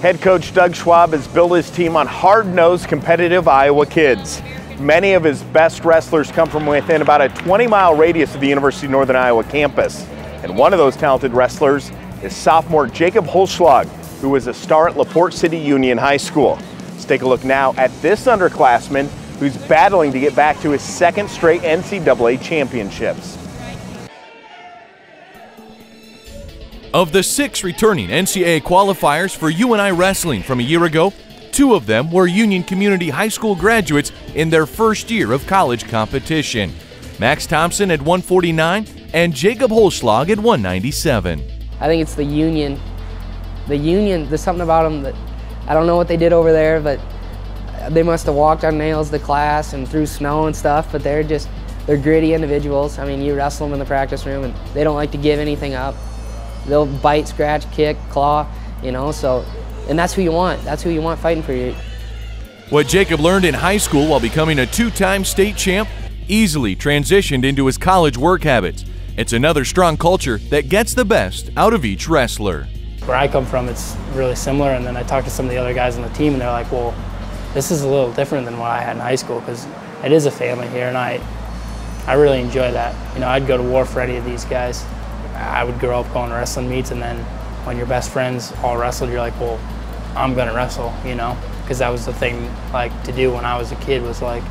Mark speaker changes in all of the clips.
Speaker 1: Head coach Doug Schwab has built his team on hard-nosed, competitive Iowa kids. Many of his best wrestlers come from within about a 20-mile radius of the University of Northern Iowa campus. And one of those talented wrestlers is sophomore Jacob Holschlag, who was a star at LaPorte City Union High School. Let's take a look now at this underclassman who's battling to get back to his second straight NCAA championships.
Speaker 2: Of the 6 returning NCAA qualifiers for UNI wrestling from a year ago, 2 of them were Union Community High School graduates in their first year of college competition. Max Thomsen at 149 and Jacob Holschlag at 197.
Speaker 3: I think it's the Union. There's something about them that I don't know what they did over there, but they must have walked on nails to class and through snow and stuff, but they're gritty individuals. I mean, you wrestle them in the practice room and they don't like to give anything up. They'll bite, scratch, kick, claw, you know, and that's who you want. That's who you want fighting for you.
Speaker 2: What Jacob learned in high school while becoming a 2-time state champ easily transitioned into his college work habits. It's another strong culture that gets the best out of each wrestler.
Speaker 4: Where I come from, it's really similar, and then I talked to some of the other guys on the team and they're like, well, this is a little different than what I had in high school because it is a family here, and I really enjoy that. You know, I'd go to war for any of these guys. I would grow up going to wrestling meets, and then when your best friends all wrestled, you're like, well, I'm gonna wrestle, you know? Because that was the thing like to do when I was a kid, was like,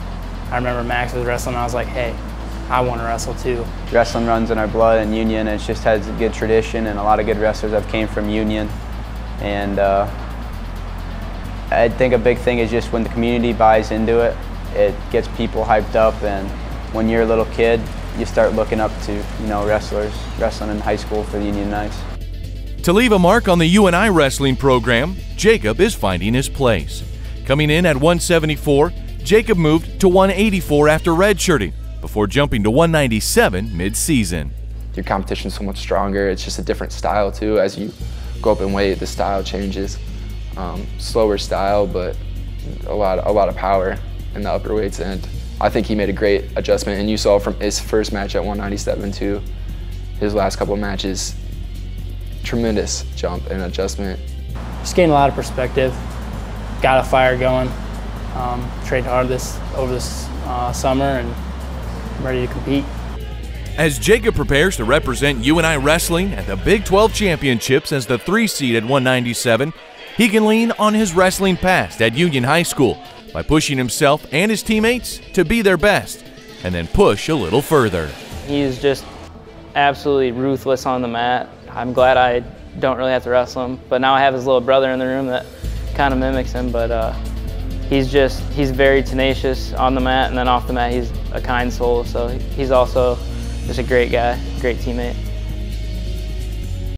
Speaker 4: I remember Max was wrestling and I was like, hey, I want to wrestle too. Wrestling runs in our blood in Union. It just has a good tradition, and a lot of good wrestlers have came from Union. And I think a big thing is just when the community buys into it, it gets people hyped up, and when you're a little kid, you start looking up to, you know, wrestlers wrestling in high school for the Union Knights.
Speaker 2: To leave a mark on the UNI wrestling program, Jacob is finding his place. Coming in at 174, Jacob moved to 184 after redshirting, before jumping to 197 mid-season.
Speaker 5: Your competition's so much stronger. It's just a different style too. As you go up in weight, the style changes. Slower style, but a lot of power in the upper weights, and I think he made a great adjustment, and you saw from his first match at 197 to his last couple of matches, tremendous jump and adjustment.
Speaker 4: Just gained a lot of perspective, got a fire going, trained hard over this summer, and I'm ready to compete.
Speaker 2: As Jacob prepares to represent UNI wrestling at the Big 12 Championships as the 3 seed at 197, he can lean on his wrestling past at Union High School by pushing himself and his teammates to be their best, and then push a little further.
Speaker 6: He's just absolutely ruthless on the mat. I'm glad I don't really have to wrestle him, but now I have his little brother in the room that kind of mimics him, but he's very tenacious on the mat, and then off the mat he's a kind soul, so he's also just a great guy, great teammate.